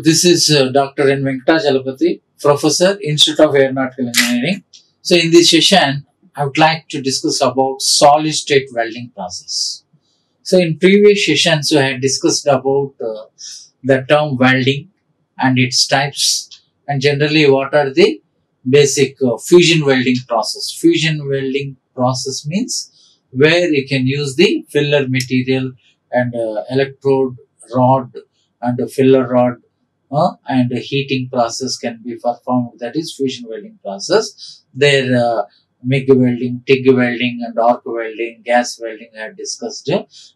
this is Dr. N. Venkatachalapathi, Professor, Institute of Aeronautical Engineering. So, in this session, I would like to discuss about solid state welding process. So, in previous sessions, we had discussed about the term welding and its types, and generally what are the basic fusion welding process. Fusion welding process means where you can use the filler material and electrode rod and a filler rod and a heating process can be performed. That is fusion welding process. There MIG welding, TIG welding and arc welding, gas welding I had discussed.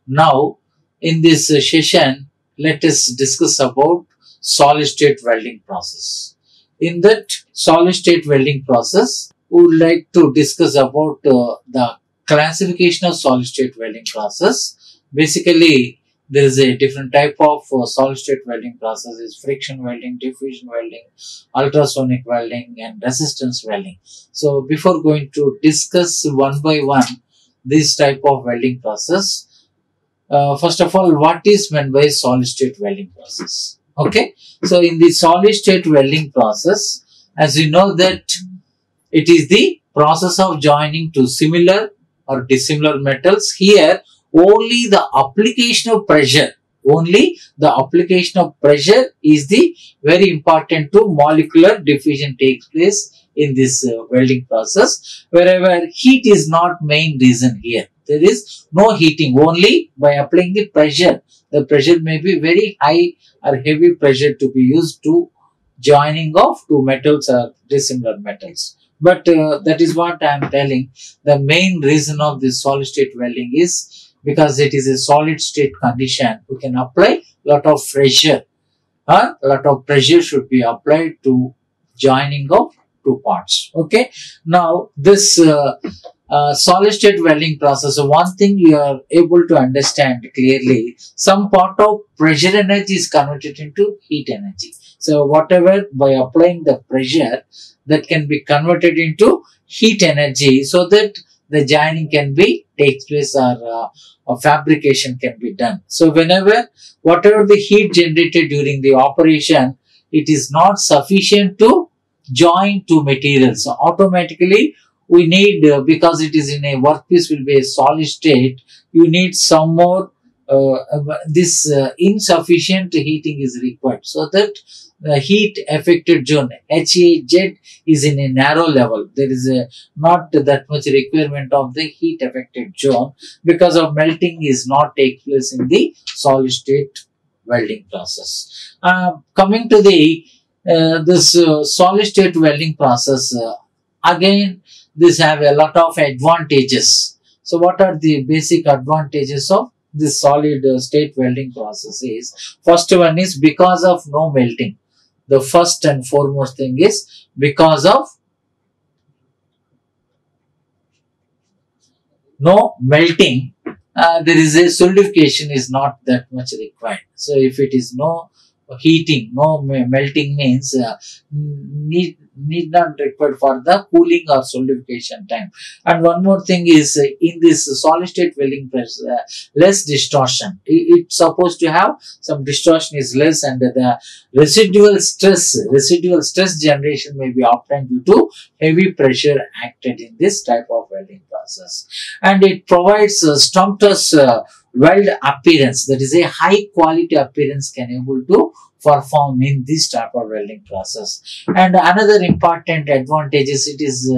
Now in this session, let us discuss about solid state welding process. In that solid state welding process, we would like to discuss about the classification of solid state welding process. Basically, there is a different type of solid state welding process is friction welding, diffusion welding, ultrasonic welding and resistance welding. So before going to discuss one by one this type of welding process, first of all, what is meant by solid state welding process? Okay, so in the solid state welding process, as you know that it is the process of joining two similar or dissimilar metals. Here only the application of pressure, is the very important to molecular diffusion takes place in this welding process. Wherever heat is not main reason here. There is no heating, only by applying the pressure. The pressure may be very high or heavy pressure to be used to joining of two metals or dissimilar metals. But that is what I am telling. The main reason of this solid state welding is because it is a solid state condition. We can apply lot of pressure. A lot of pressure should be applied to joining of two parts. Okay. Now this solid state welding process, one thing you are able to understand clearly, some part of pressure energy is converted into heat energy. So whatever by applying the pressure, that can be converted into heat energy so that the joining can be takes place or fabrication can be done. So whenever whatever the heat generated during the operation, it is not sufficient to join two materials. So automatically we need, because it is in a workpiece will be a solid state, you need some more insufficient heating is required so that the heat affected zone HAZ is in a narrow level. There is not that much requirement of the heat affected zone because of melting is not take place in the solid state welding process. Coming to the this solid state welding process, again this have a lot of advantages. So what are the basic advantages of this solid state welding process is, first one is because of no melting. The first and foremost thing is because of no melting, there is a solidification is not that much required. So if it is no heating, no melting means need not required for the cooling or solidification time. And one more thing is in this solid state welding process, less distortion. It's supposed to have some distortion is less, and the residual stress generation may be obtained due to heavy pressure acted in this type of welding process. And it provides sumptuous weld appearance, that is a high quality appearance can able to perform in this type of welding process. And another important advantage is it is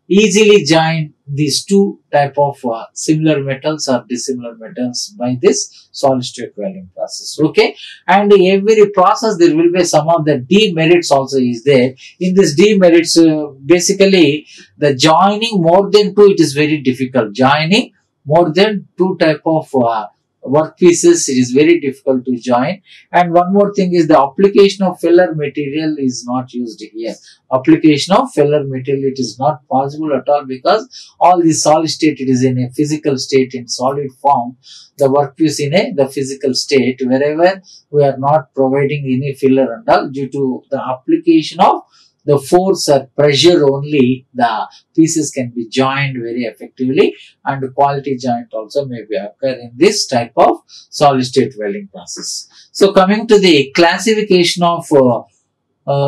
easily joined these two type of similar metals or dissimilar metals by this solid state welding process. Okay, and every process there will be some of the demerits also is there. In this demerits, basically the joining more than two, it is very difficult. Joining more than two type of workpieces, it is very difficult to join. And one more thing is the application of filler material is not used here. Application of filler material, it is not possible at all because all the solid state, it is in a physical state in solid form. The workpiece in the physical state, wherever we are not providing any filler and all due to the application of the force or pressure only, the pieces can be joined very effectively, and quality joint also may be occur in this type of solid state welding process. So coming to the classification of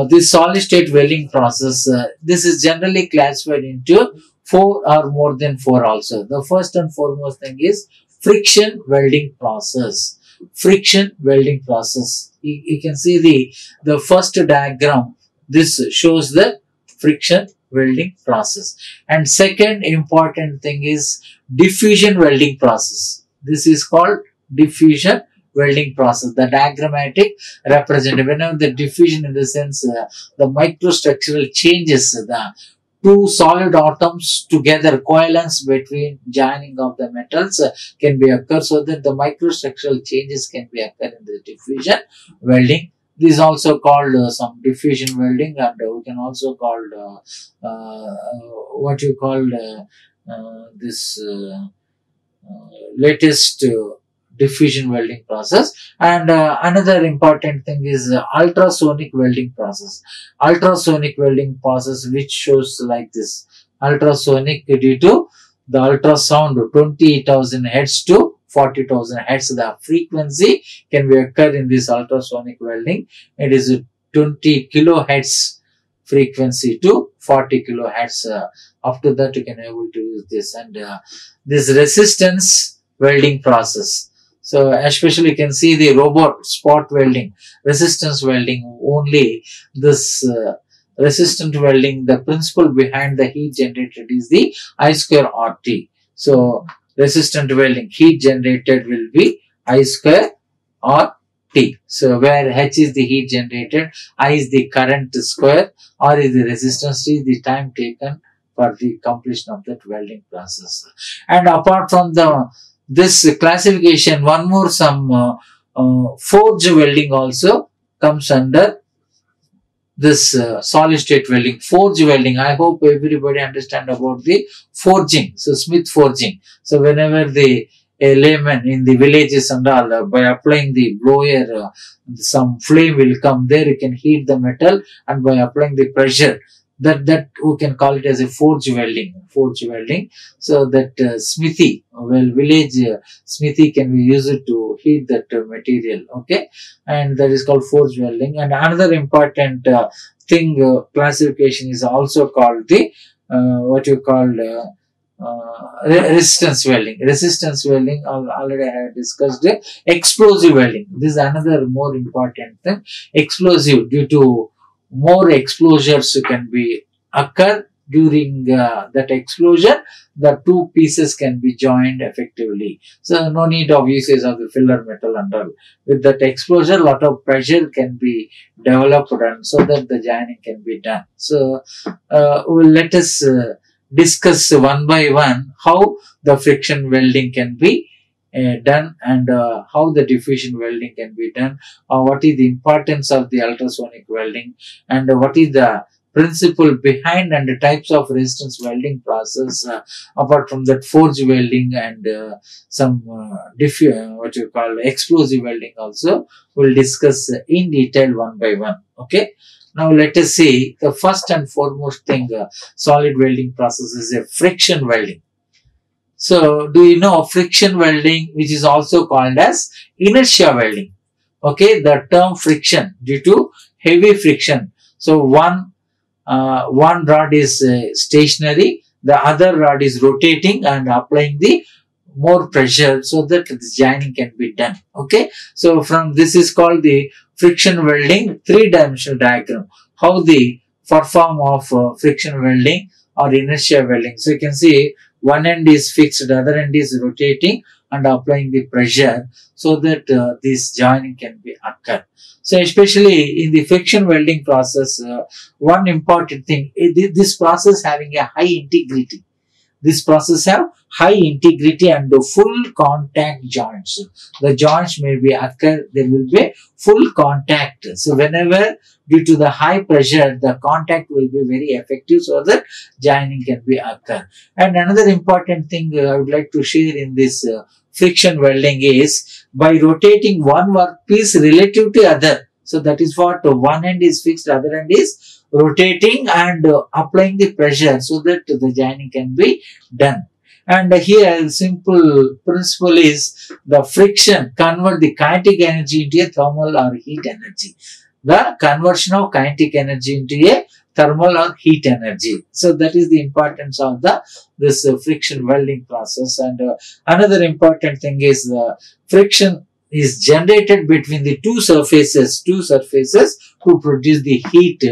this solid state welding process, this is generally classified into 4 or more than 4 also. The first and foremost thing is friction welding process. Friction welding process. You can see the first diagram. This shows the friction welding process. And second important thing is diffusion welding process. This is called diffusion welding process. The diagrammatic representative. Whenever the diffusion, in the sense the microstructural changes, the two solid atoms together, coalescence between joining of the metals can be occur, so that the microstructural changes can be occur in the diffusion welding. This is also called some diffusion welding, and we can also call what you call this latest diffusion welding process. And another important thing is ultrasonic welding process. Ultrasonic welding process, which shows like this: ultrasonic due to the ultrasound 20,000 hertz to 40,000 hertz. The frequency can be occur in this ultrasonic welding. It is 20 kilohertz frequency to 40 kilohertz. After that, you can able to use this. And this resistance welding process. So especially you can see the robot spot welding, resistance welding only. This resistant welding, the principle behind the heat generated is the I square RT. So resistant welding, heat generated will be I square RT. So where H is the heat generated, I is the current square, R is the resistance, T is the time taken for the completion of that welding process. And apart from this classification, one more some forge welding also comes under this solid state welding. Forge welding, I hope everybody understand about the forging. So smith forging. So whenever a layman in the villages and all, by applying the blower, some flame will come there, you can heat the metal, and by applying the pressure, that we can call it as a forge welding. Forge welding. So that smithy, well, village smithy can be used to heat that material. Okay, and that is called forge welding. And another important thing, classification is also called the what you call resistance welding. Resistance welding, already I have discussed. Explosive welding. This is another more important thing. Explosive, due to more exposures can be occur during that explosion, the two pieces can be joined effectively. So no need of usage of the filler metal and all. With that explosion, lot of pressure can be developed, and so that the joining can be done. So let us discuss one by one how the friction welding can be done, and how the diffusion welding can be done, what is the importance of the ultrasonic welding, and what is the principle behind and the types of resistance welding process, apart from that forge welding and some what you call explosive welding also. We'll discuss in detail one by one. Okay. Now let us see the first and foremost thing, solid welding process is a friction welding. So, do you know friction welding, which is also called as inertia welding? Okay, the term friction, due to heavy friction. So, one rod is stationary, the other rod is rotating and applying the more pressure, so that the joining can be done. Okay, so from this is called the friction welding three-dimensional diagram. How the perform of friction welding or inertia welding. So, you can see one end is fixed, the other end is rotating and applying the pressure, so that this joining can be occur. So especially in the friction welding process, one important thing, this process having a high integrity. This process have high integrity and full contact joints. The joints may be occur, there will be full contact. So whenever due to the high pressure, the contact will be very effective, so that joining can be occur. And another important thing I would like to share in this friction welding is by rotating one workpiece relative to other. So that is what one end is fixed, other end is rotating and applying the pressure so that the joining can be done. And here simple principle is the friction convert the kinetic energy into a thermal or heat energy. The conversion of kinetic energy into a thermal or heat energy. So that is the importance of this friction welding process. And another important thing is the friction is generated between the two surfaces to produce the heat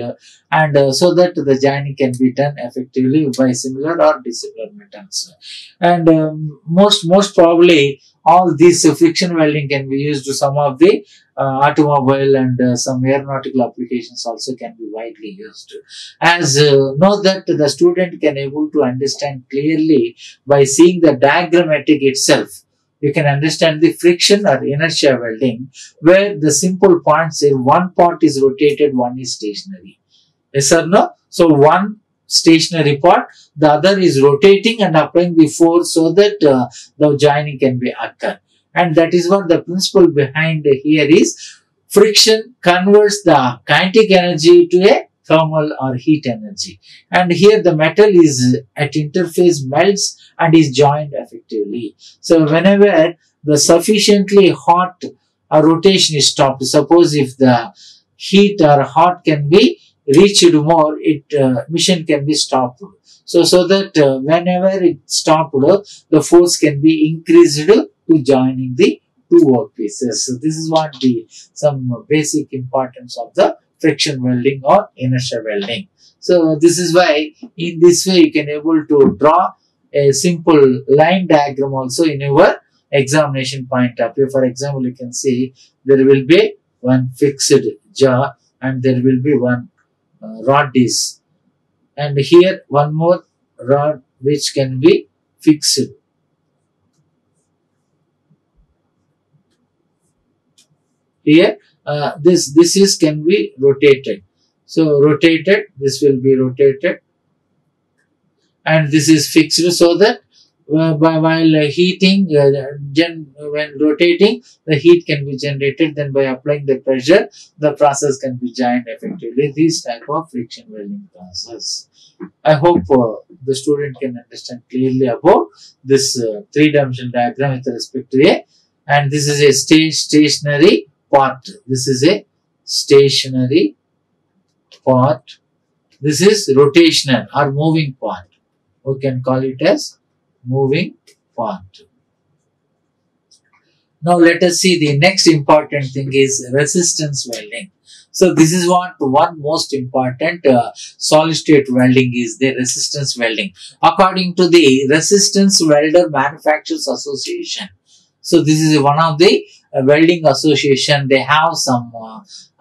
and so that the joining can be done effectively by similar or dissimilar metals. And most probably all these friction welding can be used to some of the automobile and some aeronautical applications also can be widely used. As know that the student can able to understand clearly by seeing the diagrammatic itself. You can understand the friction or inertia welding where the simple points say one part is rotated, one is stationary. Yes or no? So one stationary part, the other is rotating and applying the force so that the joining can be occur. And that is what the principle behind here is. Friction converts the kinetic energy to a thermal or heat energy. And here the metal is at interface melts and is joined effectively. So whenever the sufficiently hot rotation is stopped, suppose if the heat or hot can be reached more, mission can be stopped. So that whenever it stopped, the force can be increased to joining the two workpieces. So this is what some basic importance of the friction welding or inertia welding. So this is why in this way you can able to draw a simple line diagram also in your examination point of view. For example, you can see there will be one fixed jaw and there will be one rod disc, and here one more rod which can be fixed. Here this is can be rotated. So rotated, this will be rotated, and this is fixed so that while heating, when rotating, the heat can be generated. Then by applying the pressure, the process can be joined effectively. This type of friction welding process. I hope the student can understand clearly about this three-dimensional diagram with respect to a, and this is a stationary part. This is a stationary part. This is rotational or moving part. We can call it as moving part. Now let us see the next important thing is resistance welding. So this is what one most important solid state welding is, the resistance welding. According to the Resistance Welder Manufacturers Association. So this is one of the welding association. They have some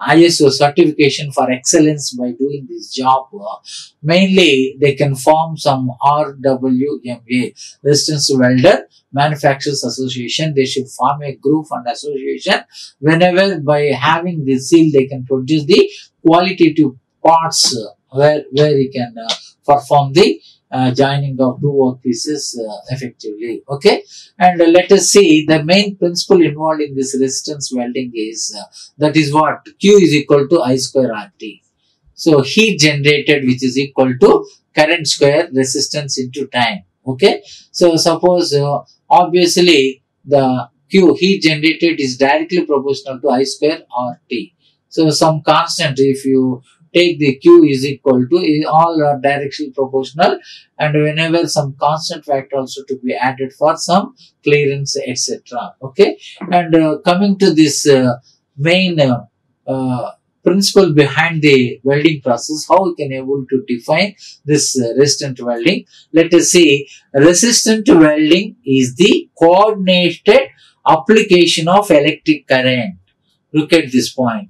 ISO certification for excellence by doing this job. Mainly they can form some RWMA, Resistance Welder Manufacturers Association. They should form a group and association. Whenever by having this seal they can produce the qualitative parts where you can perform the joining of two workpieces effectively. Okay, and let us see the main principle involved in this resistance welding is that is what Q is equal to I square RT. So heat generated which is equal to current square resistance into time. Okay, so suppose obviously the Q heat generated is directly proportional to I square RT. So some constant, if you take the Q is equal to, all are directly proportional, and whenever some constant factor also to be added for some clearance etc. Okay, and coming to this main principle behind the welding process, how we can able to define this resistant welding. Let us see, resistant welding is the coordinated application of electric current. Look at this point.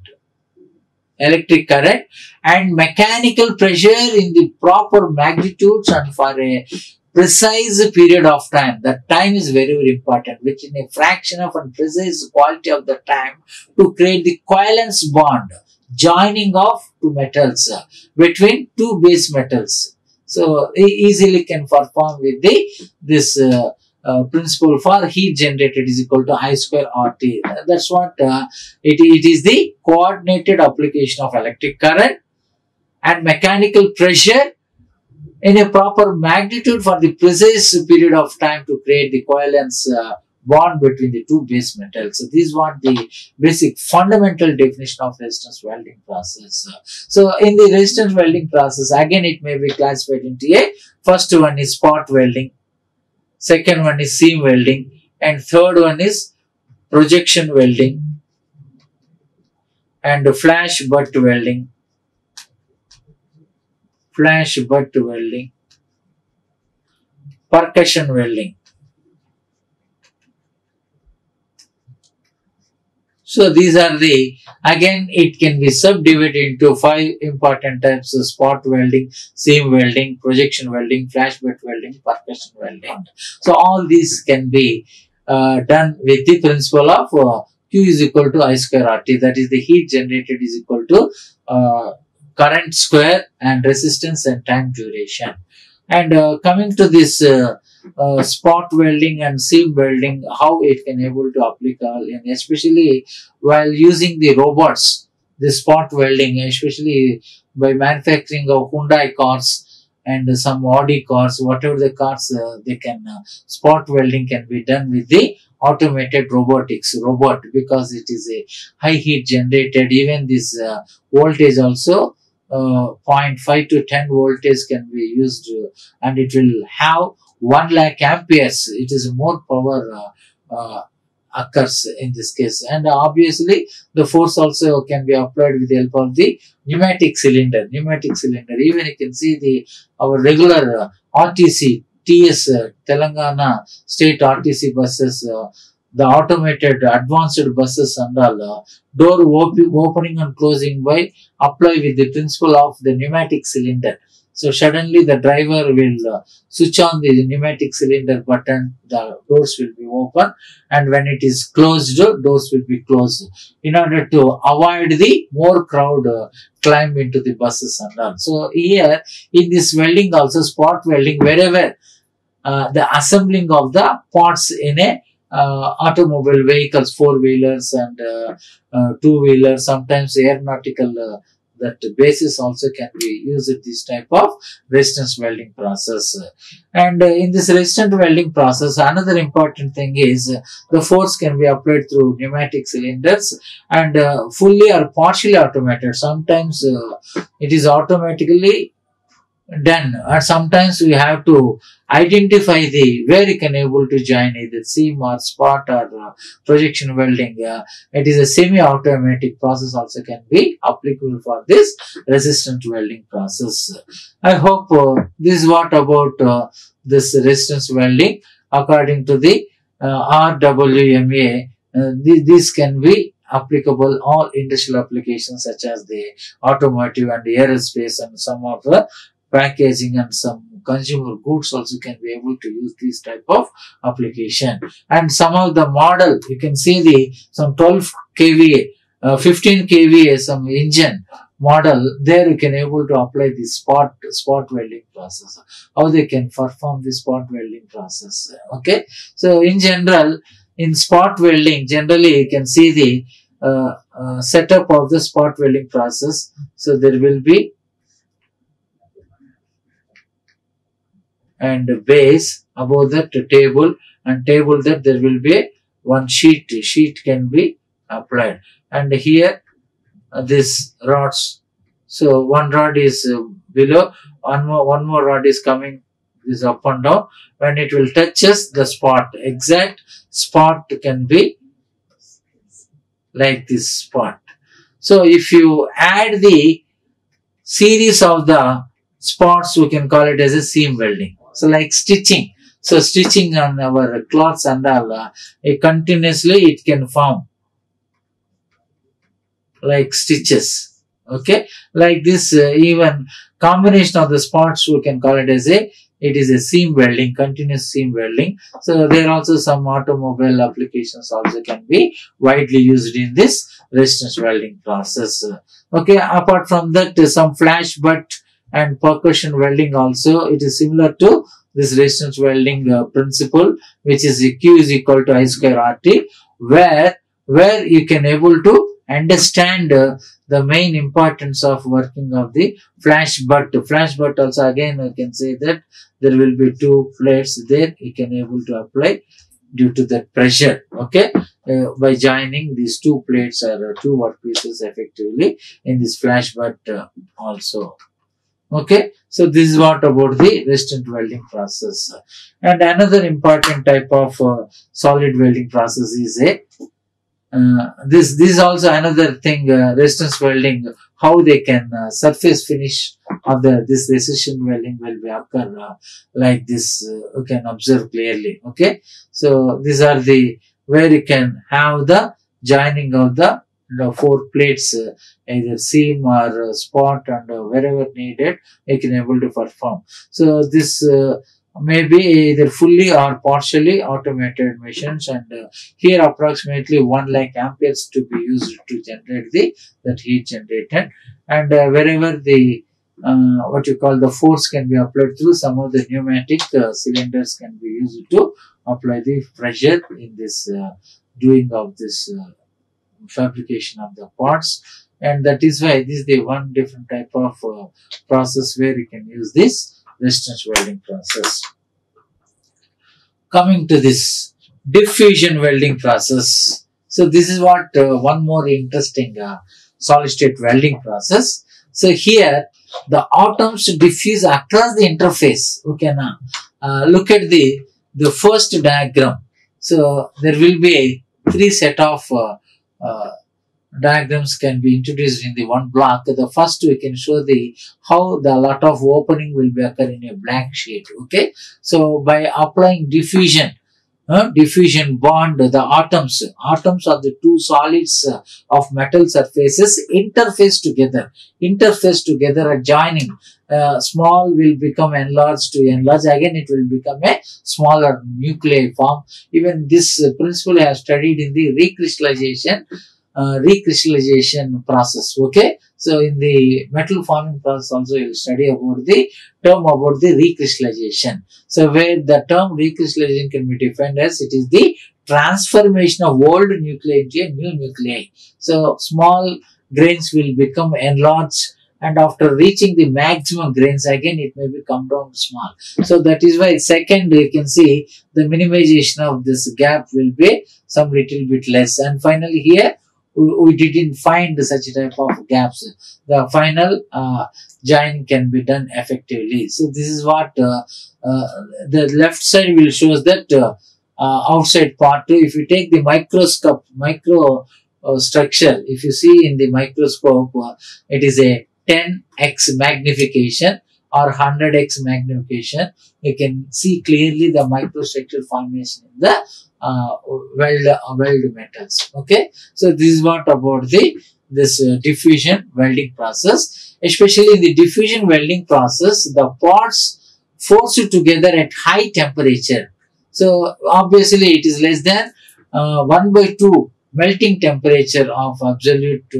Electric current and mechanical pressure in the proper magnitudes and for a precise period of time. That time is very, very important, which in a fraction of and precise quality of the time to create the covalence bond, joining of two metals between two base metals. So easily can perform with this principle for heat generated is equal to I square RT. That's what it is, the coordinated application of electric current and mechanical pressure in a proper magnitude for the precise period of time to create the covalence bond between the two base metals. So this is what the basic fundamental definition of resistance welding process. So in the resistance welding process, again it may be classified into a first one is spot welding, second one is seam welding, and third one is projection welding and flash butt welding. Flash butt welding, percussion welding. So these are the, again it can be subdivided into 5 important types of spot welding, seam welding, projection welding, flash butt welding, percussion welding. So all these can be done with the principle of Q is equal to I square RT, that is the heat generated is equal to current square and resistance and time duration. And coming to this spot welding and seam welding, how it can able to applicable, and especially while using the robots, the spot welding, especially by manufacturing of Hyundai cars and some Audi cars, whatever the cars, they can spot welding can be done with the automated robot, because it is a high heat generated. Even this voltage also 0.5 to 10 voltage can be used, and it will have 1 lakh amperes. It is more power occurs in this case. And obviously the force also can be applied with the help of the pneumatic cylinder. Even you can see the our regular RTC TS Telangana state RTC buses, the automated advanced buses and all, door opening and closing by apply with the principle of the pneumatic cylinder. So suddenly the driver will switch on the pneumatic cylinder button, the doors will be open, and when it is closed, doors will be closed, in order to avoid the more crowd climb into the buses and all. So here in this welding also, spot welding, wherever the assembling of the parts in a automobile vehicles, 4-wheelers and 2-wheelers, sometimes aeronautical that basis also can be used in this type of resistance welding process. And in this resistance welding process, another important thing is the force can be applied through pneumatic cylinders and fully or partially automated. Sometimes it is automatically done, and sometimes we have to identify the where you can able to join either seam or spot or projection welding. It is a semi-automatic process also can be applicable for this resistance welding process. I hope this is what about this resistance welding according to the RWMA. This can be applicable all industrial applications such as the automotive and aerospace, and some of the packaging and some consumer goods also can be able to use this type of application. And some of the model, you can see the some 12 kVA, 15 kVA, some engine model, there you can able to apply the spot welding process, how they can perform the spot welding process. Okay, so in general, in spot welding, generally you can see the setup of the spot welding process. So there will be and base, above that table, and table that there will be one sheet can be applied, and here this rods. So one rod is below, one more rod is coming, is up and down. When it will touches the spot, exact spot can be like this spot. So if you add the series of the spots, we can call it as a seam welding. So like stitching. So stitching on our cloths and all, continuously it can form like stitches. Okay, like this even combination of the spots, we can call it as it is a seam welding, continuous seam welding. So there are also some automobile applications also can be widely used in this resistance welding process. Okay, apart from that, some flash butt and percussion welding also, it is similar to this resistance welding principle, which is Q is equal to I square RT, where you can able to understand the main importance of working of the flash butt. Flash butt also again I can say that there will be two plates there. You can able to apply due to that pressure. Okay, by joining these two plates or two workpieces effectively in this flash butt also. Okay, so this is what about the resistant welding process. And another important type of solid welding process is a this is also another thing, resistance welding, how they can surface finish of this resistance welding will be occur like this. You can observe clearly. Okay, so these are the where you can have the joining of the four plates, either seam or spot, and wherever needed, you can able to perform. So this may be either fully or partially automated machines, and here approximately 1 lakh amperes to be used to generate that heat generated, and wherever the what you call the force can be applied through some of the pneumatic cylinders can be used to apply the pressure in this doing of this fabrication of the parts. And that is why this is the one different type of process where you can use this resistance welding process. Coming to this diffusion welding process. So this is what one more interesting solid state welding process. So here the atoms diffuse across the interface. Okay, now look at the first diagram. So there will be three set of diagrams can be introduced in the one block. The first we can show how the lot of opening will be occur in a blank sheet. Okay, so by applying diffusion bond, the atoms of the two solids of metal surfaces interface together at joining. Small will become enlarged to enlarge, again it will become a smaller nuclei form. Even this principle I have studied in the recrystallization process. Okay, so in the metal forming process also you will study about the term about the recrystallization. So where the term recrystallization can be defined as it is the transformation of old nuclei into a new nuclei. So small grains will become enlarged, and after reaching the maximum grains again it may become down to small. So that is why second you can see the minimization of this gap will be some little bit less, and finally here we didn't find such a type of gaps. The final join can be done effectively. So this is what the left side will shows that outside part. If you take the micro structure, if you see in the microscope, it is a 10x magnification or 100x magnification. You can see clearly the microstructural formation in the weld metals. Okay, so this is what about this diffusion welding process. Especially in the diffusion welding process, the parts forced together at high temperature. So obviously it is less than 1/2 melting temperature of absolute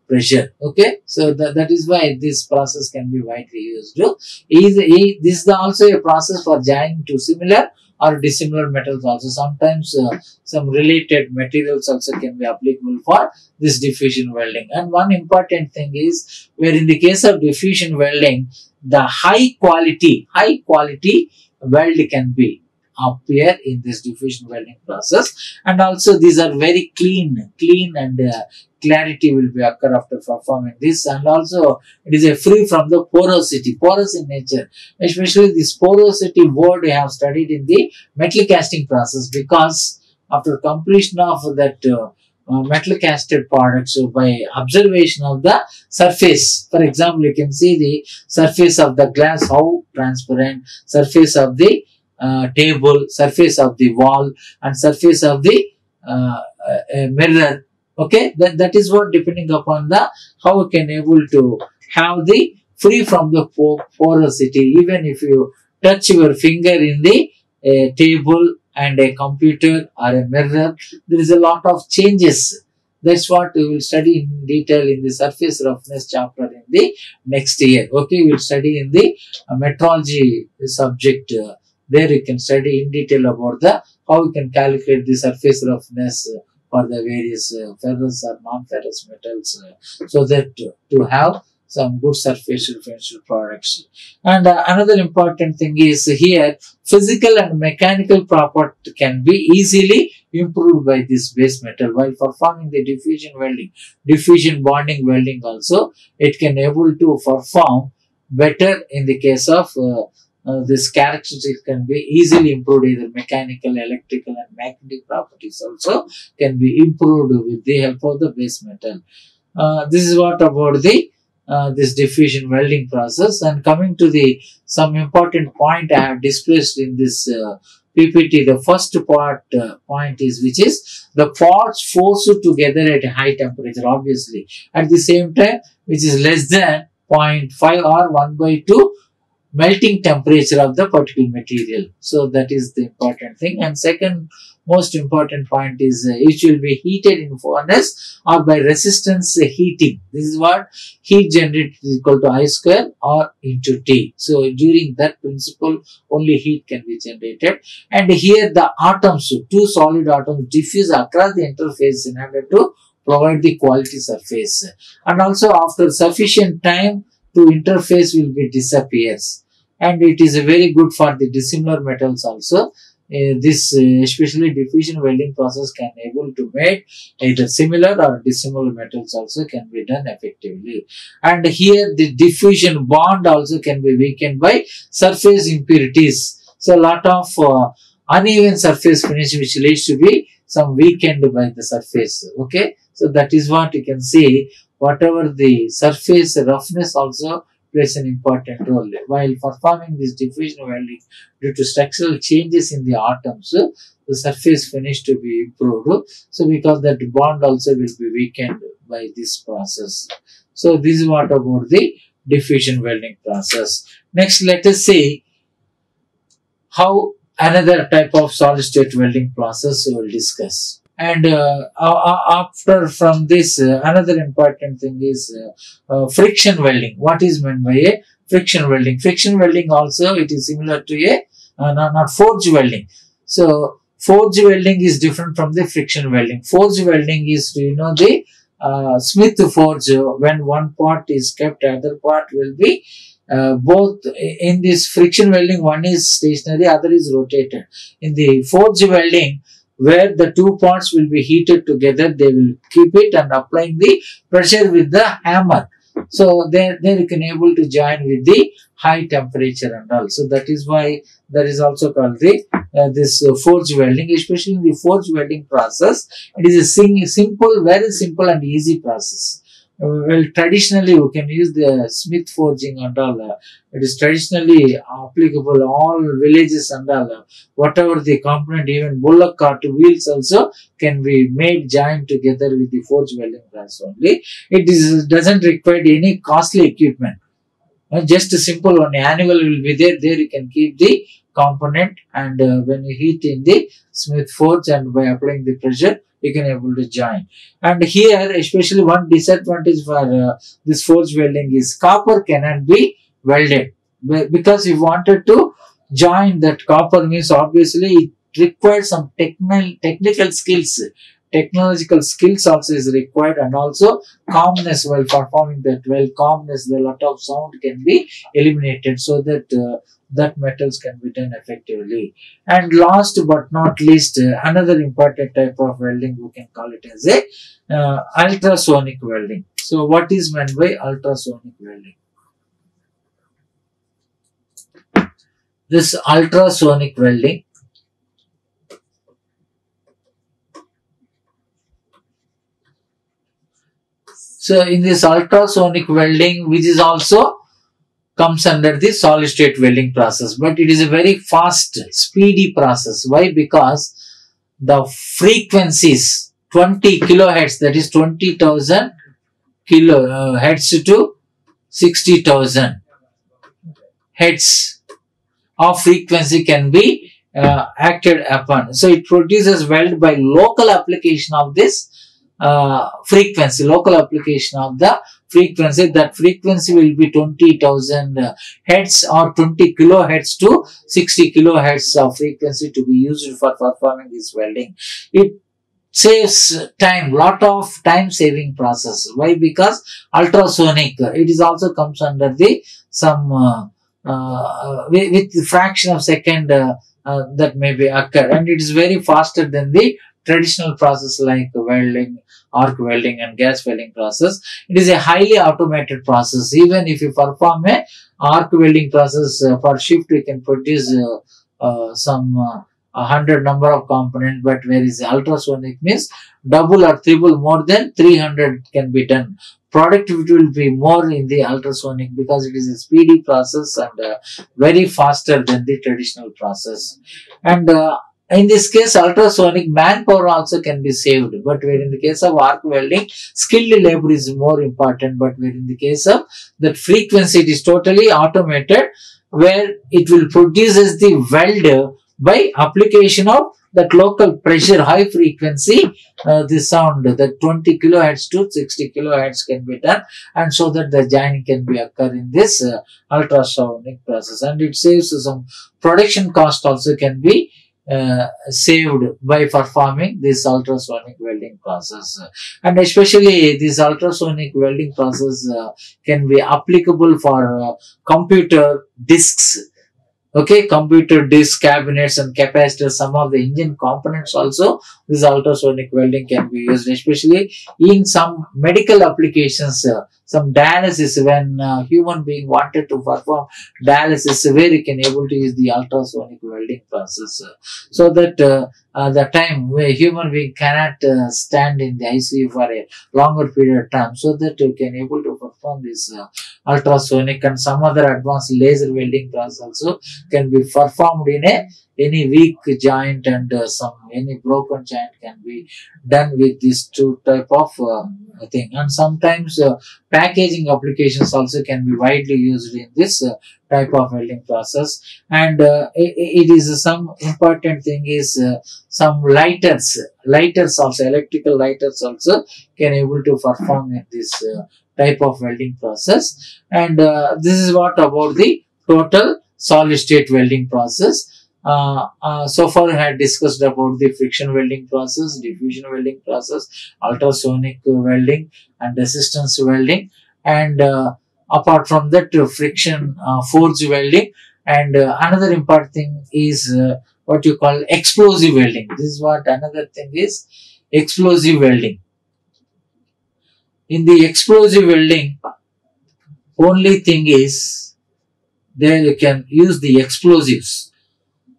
pressure. Okay, so that is why this process can be widely used. This is also a process for joining to similar or dissimilar metals also. Sometimes some related materials also can be applicable for this diffusion welding. And one important thing is where in the case of diffusion welding, the high quality weld can be appear in this diffusion welding process, and also these are very clean and clarity will be occur after performing this, and also it is a free from the porous in nature. Especially this porosity word we have studied in the metal casting process, because after completion of that metal casted product, so by observation of the surface, for example you can see the surface of the glass how transparent, surface of the table, surface of the wall, and surface of the mirror. Okay, that is what depending upon the how you can able to have the free from the porosity. Even if you touch your finger in the table and a computer or a mirror, there is a lot of changes. That's what we will study in detail in the surface roughness chapter in the next year. Okay, we will study in the metrology subject. There you can study in detail about how you can calculate the surface roughness for the various ferrous or non-ferrous metals, so that to have some good surface finished products. And another important thing is here, physical and mechanical property can be easily improved by this base metal while performing the diffusion welding. Diffusion bonding welding also, it can able to perform better in the case of this characteristics can be easily improved, either mechanical, electrical and magnetic properties also can be improved with the help of the base metal. This is what about the this diffusion welding process. And coming to the some important point I have displaced in this PPT, the first point is, which is the parts forced together at high temperature, obviously at the same time, which is less than 0.5 or 1/2 melting temperature of the particular material. So that is the important thing. And second most important point is it will be heated in furnace or by resistance heating. This is what heat generated is equal to I square or into T. So during that principle only heat can be generated. And here the atoms, two solid atoms diffuse across the interface in order to provide the quality surface. And also after sufficient time to interface will be disappears. And it is very good for the dissimilar metals also. This especially diffusion welding process can able to make either similar or dissimilar metals also can be done effectively. And here the diffusion bond also can be weakened by surface impurities. So a lot of uneven surface finish which leads to be some weakened by the surface. Okay, so that is what you can see. Whatever the surface roughness also plays an important role. While performing this diffusion welding, due to structural changes in the atoms, the surface finish to be improved. So because that bond also will be weakened by this process. So this is what about the diffusion welding process. Next, let us see how another type of solid state welding process we will discuss. And after from this, another important thing is friction welding. What is meant by a friction welding? Friction welding also it is similar to a not forge welding. So forge welding is different from the friction welding. Forge welding is, you know, the Smith forge. When one part is kept, other part will be both. In this friction welding, one is stationary, other is rotated. In the forge welding, where the two parts will be heated together, they will keep it and applying the pressure with the hammer. So there you can able to join with the high temperature and all. So that is why that is also called the this forge welding. Especially in the forge welding process, it is a simple, very simple and easy process. Well, traditionally we can use the Smith forging and all. It is traditionally applicable all villages and all. Whatever the component, even bullock cart wheels also can be made joined together with the forge welding process only. It doesn't require any costly equipment. Just a simple one, annual will be there. There you can keep the component, and when you heat in the Smith forge and by applying the pressure, you can able to join. And here, especially one disadvantage for this forge welding is copper cannot be welded, because if you wanted to join that copper, means obviously it requires some technical skills. Technological skills also is required, and also calmness while performing that weld. Calmness, the lot of sound can be eliminated, so that that metals can be done effectively. And last but not least, another important type of welding, we can call it as a ultrasonic welding. So what is meant by ultrasonic welding? This ultrasonic welding, so in this ultrasonic welding, which is also comes under the solid state welding process, but it is a very fast, speedy process. Why? Because the frequencies 20 kilohertz, that is 20,000 hertz to 60,000 hertz of frequency can be acted upon. So it produces weld by local application of this frequency, local application of the frequency. That frequency will be 20,000 hertz or 20 kilohertz to 60 kilohertz of frequency to be used for performing this welding. saves time, lot of time saving process. Why? Because ultrasonic, it is also comes under the some with fraction of second that may be occur, and it is very faster than the traditional process like welding, arc welding and gas welding process. It is a highly automated process. Even if you perform a arc welding process per shift, you can produce some 100 number of components, but whereas ultrasonic means double or triple, more than 300 can be done. Productivity will be more in the ultrasonic because it is a speedy process and very faster than the traditional process. And in this case, ultrasonic manpower also can be saved, but where in the case of arc welding, skilled labor is more important, but where in the case of that frequency, it is totally automated, where it will produces the weld by application of that local pressure, high frequency, the sound, that 20 kilohertz to 60 kilohertz can be done, and so that the joining can be occur in this ultrasonic process, and it saves some production cost also can be saved by performing this ultrasonic welding process. And especially this ultrasonic welding process can be applicable for computer disks. Okay, computer disk, cabinets and capacitors, some of the engine components also, this ultrasonic welding can be used, especially in some medical applications, some dialysis, when human being wanted to perform dialysis, where you can able to use the ultrasonic welding process, so that the time where human being cannot stand in the ICU for a longer period of time, so that you can able to perform this ultrasonic, and some other advanced laser welding process also can be performed in any weak joint, and any broken joint can be done with this two type of thing. And sometimes packaging applications also can be widely used in this type of welding process. And it is some important thing is some lighters also, electrical lighters also can able to perform in this type of welding process. And this is what about the total solid state welding process. So far I had discussed about the friction welding process, diffusion welding process, ultrasonic welding and resistance welding, and apart from that friction forge welding. And another important thing is what you call explosive welding. This is what another thing is, explosive welding. In the explosive welding, only thing is there you can use the explosives.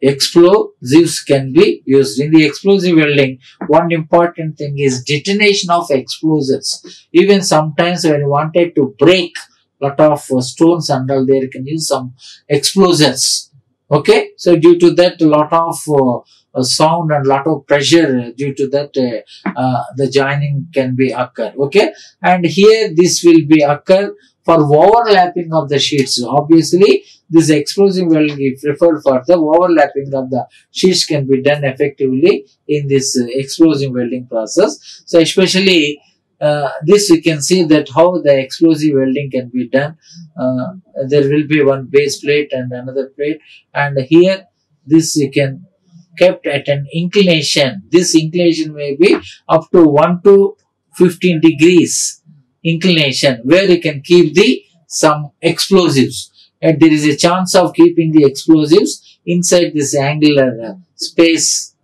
Explosives can be used. In the explosive welding, one important thing is detonation of explosives. Even sometimes when you wanted to break lot of stones and all, there you can use some explosives. Okay, so due to that, a lot of sound and lot of pressure, due to that the joining can be occur. Okay, and here this will be occur for overlapping of the sheets. Obviously, this explosive welding is preferred for the overlapping of the sheets can be done effectively in this explosive welding process. So especially this you can see that how the explosive welding can be done. There will be one base plate and another plate, and here this you can kept at an inclination. This inclination may be up to 1 to 15 degrees inclination, where you can keep the some explosives, and there is a chance of keeping the explosives inside this angular space,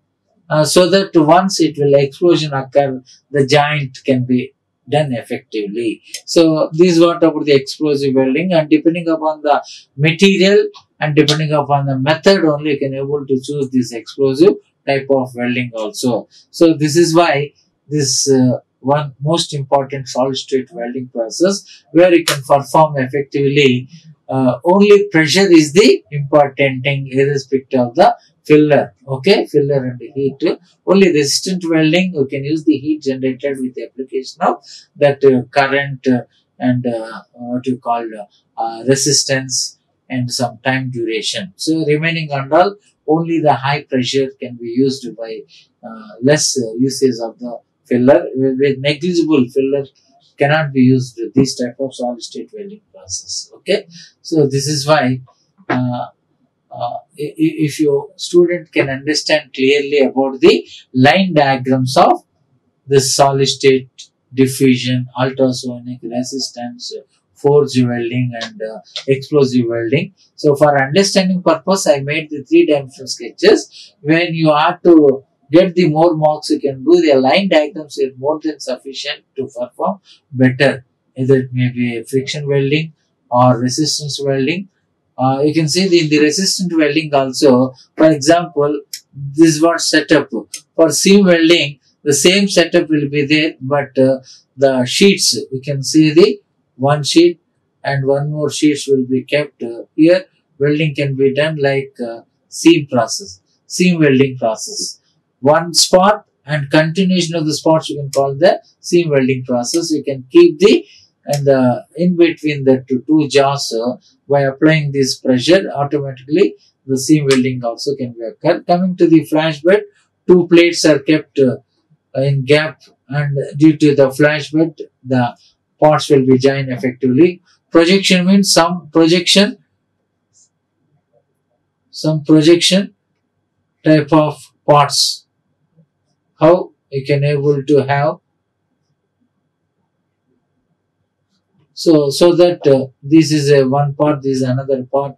so that once it will explosion occur, the joint can be done effectively. So this is what about the explosive welding, and depending upon the material and depending upon the method only you can able to choose this explosive type of welding also. So this is why this one most important solid state welding process, where you can perform effectively. Only pressure is the important thing irrespective of the filler. Okay, filler and heat. Only resistant welding you can use the heat generated with the application of that current and what you call resistance and some time duration. So remaining and all, only the high pressure can be used by less usage of the filler. With negligible filler cannot be used this type of solid state welding process. Okay, so this is why if your student can understand clearly about the line diagrams of this solid state, diffusion, ultrasonic, resistance, forge welding, and explosive welding. So for understanding purpose, I made the three-dimensional sketches. When you are to get the more marks, you can do the line diagrams is more than sufficient to perform better. Either it may be friction welding or resistance welding. You can see the resistant welding also. For example, this was set up for seam welding. The same setup will be there, but the sheets, we can see the one sheet and one more sheets will be kept here. Welding can be done like seam welding process. One spot and continuation of the spots you can call the seam welding process. You can keep the in between the two jaws by applying this pressure, automatically the seam welding also can be occurred. Coming to the flash bed, two plates are kept in gap, and due to the flash bed, the parts will be joined effectively. Projection means some projection type of parts. How you can able to have so that this is a one part, this is another part,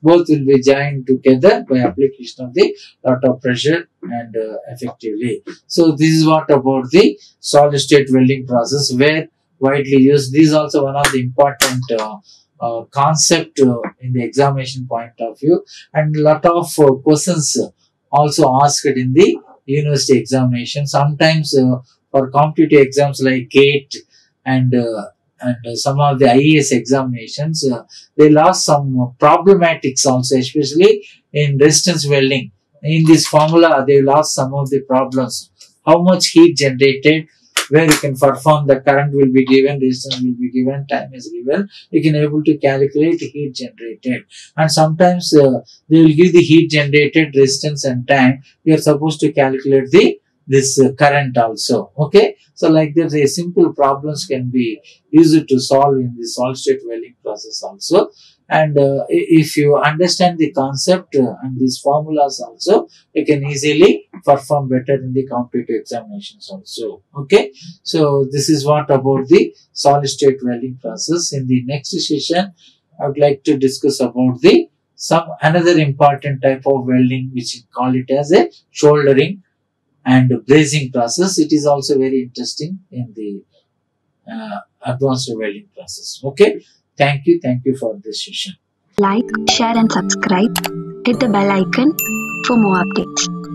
both will be joined together by application of the lot of pressure and effectively. So this is what about the solid state welding process, where widely used. This is also one of the important concept in the examination point of view, and lot of questions also asked in the university examination. Sometimes for competitive exams like GATE and some of the IAS examinations, they lost some problematics also, especially in resistance welding. In this formula, they lost some of the problems. How much heat generated, where you can perform, the current will be given, resistance will be given, time is given. You can able to calculate the heat generated. And sometimes they will give the heat generated, resistance and time. You are supposed to calculate this current also. Okay. So like that, a simple problems can be used to solve in the solid state welding process also. And if you understand the concept and these formulas also, you can easily perform better in the competitive examinations also. Okay. So this is what about the solid state welding process. In the next session, I would like to discuss about the another important type of welding, which we call it as a soldering and brazing process. It is also very interesting in the advanced welding process. Okay. Thank you for this session. Like, share and subscribe. Hit the bell icon for more updates.